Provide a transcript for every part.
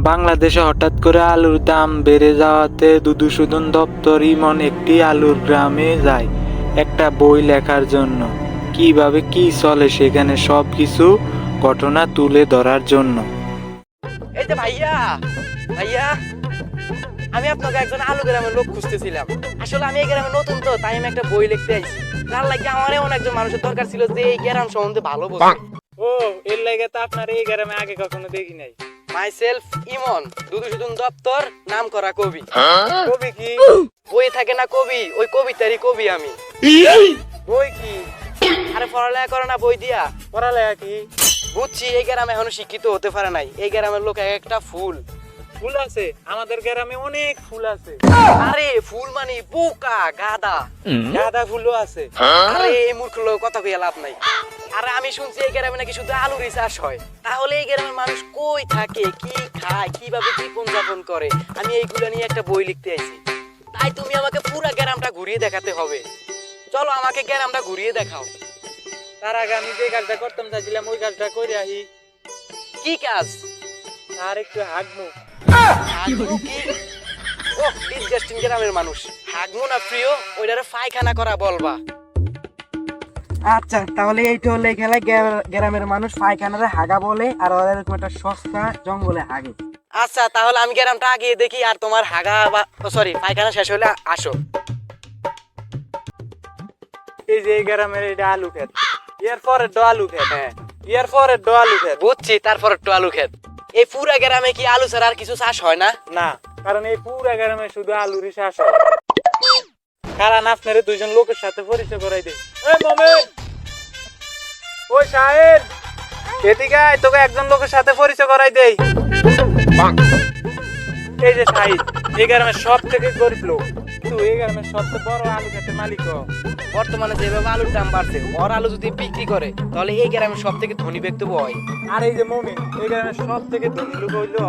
বাংলাদেশে হঠাৎ করে আলুর দাম বেড়ে যাওয়াতে মধুসূদন দপ্তর ইমন একটি আলুর গ্রামে যায় একটা বই লেখার জন্য। কিভাবে কি চলে সেখানে সবকিছু ঘটনা তুলে ধরার জন্য। এই যে ভাইয়া ভাইয়া আমি আপনাকে একজন আলু গ্রামের লোক খুঁজতেছিলাম। আসলে আমি এই গ্রামে নতুন, তো তাই আমি একটা বই লিখতে আইছি। তার লাগে আমার এমন একজন মানুষের দরকার ছিল যে এই গ্রাম সম্বন্ধে ভালো বোঝে। ও, এর লাগে তো আপনার এই গ্রামে আগে কখনো দেখি নাই। মাইসেলফ ইমন, মধুসূদন দপ্তর, নাম করা কবি। কবি কি? বই থাকে না কবি, ওই কবিতারই কবি আমি। বই কি? আরে পড়ালেখা করে না বই দিয়া। পড়ালেখা কি? বুঝছি এই গ্রামে এখনো শিক্ষিত হতে পারে নাই। এই গ্রামের লোক এক একটা ফুল। ফুল আছে আমাদের গ্রামে, অনেক ফুল আছে। আরে ফুল মানে বোকা গাদা। গাঁদা ফুলও আছে। আরে এই মূর্খ লোক কথা কইয়া লাভ নাই। আরে আমি শুনছি এই গ্রামে নাকি শুধু আলুরই চাষ হয়। তাহলে এই গ্রামের মানুষ কই থাকে, কি খায়, কিভাবে জীবন যাপন করে, আমি এইগুলো নিয়ে একটা বই লিখতে আইছি। তাই তুমি আমাকে পুরো গ্রামটা ঘুরিয়ে দেখাতে হবে। চলো আমাকে গ্রামটা ঘুরিয়ে দেখাও। তার আগে আমি যে কাজটা করতাম চাইছিলাম ওই কাজটা করে আহি। কি কাজ? আর একটু হাগমু। হাগমু কি? ওহ, ডিসগাস্টিং গ্রামের মানুষ। হাগমু না প্রিয়, ওইটারে পায়খানা করা বলবা। আচ্ছা, তাহলে এইটা হলে খেলায় গ্রামের মানুষ পায়খানারে হাগা বলে, আর ওদের এরকম একটা সস্তা জঙ্গলে হাগে। আচ্ছা, তাহলে আমি গ্রামটা আগে দেখি, আর তোমার হাগা বা সরি পায়খানা শেষ হলে আসো। এই যে এই গ্রামের এটা আলু ক্ষেত, ইয়ার পরের ডো আলু ক্ষেত, হ্যাঁ ইয়ার পরের ডো আলু ক্ষেত। বুঝছি, তারপর একটু আলু ক্ষেত। এই পুরা গ্রামে কি আলু ছাড়া আর কিছু চাষ হয় না? না, কারণ এই পুরা গ্রামে শুধু আলুরই চাষ হয়। কারণ আপনারে দুইজন লোকের সাথে পরিচয় করাই দেই। এই মোমেন, ওই সাহেব, এদিকে আয়, তোকে একজন লোকের সাথে পরিচয় করাই দেই। এই যে সাহিদ, এই গ্রামের সব থেকে গরিব লোক, কিন্তু এই গ্রামের সবচেয়ে বড় আলু ক্ষেতের মালিক। বর্তমানে যেভাবে আলুর দাম বাড়ছে, ওর আলু যদি বিক্রি করে তাহলে এই গ্রামের সব থেকে ধনী ব্যক্তি হয়। আর এই যে মোমেন, এই গ্রামের সব থেকে ধনী লোক হইলো।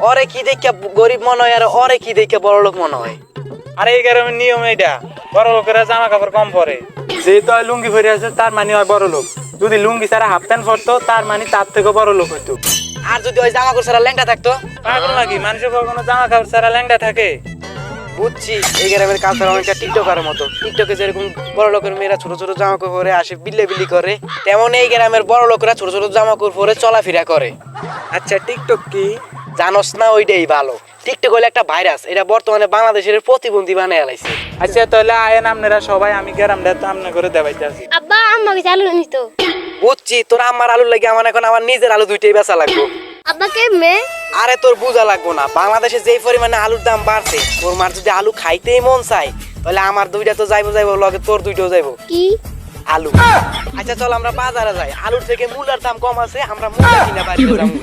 ওরে কি দেখে গরিব মনে হয়, আর ওরে কি দেখে বড় লোক মনে হয়? আর এই গ্রামের নিয়ম এইটা, বড় লোকেরা জামা কাপড় কম পরে। যেহেতু লুঙ্গি পরে আছে তার মানে হয় বড় লোক। যদি লুঙ্গি ছাড়া হাফ প্যান্ট পরতো তার মানে তার থেকে বড় লোক হইতো। আর যদি ওই জামা কাপড় ছাড়া ল্যাংটা থাকতো? পাগল নাকি, মানুষের কখনো জামা কাপড় ছাড়া ল্যাংটা থাকে? বুঝছি, এই গ্রামের কালচার অনেকটা টিকটকার মতো। টিকটকে যেরকম বড় লোকের মেয়েরা ছোট ছোট জামা কাপড় পরে আসে বিল্লে বিল্লি করে, তেমন এই গ্রামের বড় লোকেরা ছোট ছোট জামা কাপড় পরে চলাফেরা করে। আচ্ছা, টিকটক কি? জানোস না, ওইটাই ভালো। টিকটক হলো একটা ভাইরাস, এটা বর্তমানে বাংলাদেশের প্রতিবন্ধী বানিয়ে আলাইছে। আচ্ছা, তাহলে আয়েন আপনারা সবাই, আমি গ্রামটা তো আপনার করে দেবাইতে আছি। আব্বা আম্মাকে চালু নিত। বুঝছি, তোর আমার আলু লাগে আমার এখন আমার নিজের আলু দুইটাই বেচা লাগবে। আব্বাকে মেয়ে আরে তোর বুঝা লাগবো না, বাংলাদেশে যেই পরিমাণে আলুর দাম বাড়ছে, তোর মার যদি আলু খাইতেই মন চায় তাহলে আমার দুইটা তো যাইবো লগে তোর দুইটাও যাইবো। কি আলু? আচ্ছা চল আমরা বাজারে যাই, আলুর থেকে মূলার দাম কম আছে, আমরা মূলা কিনা বাড়িতে যাবো।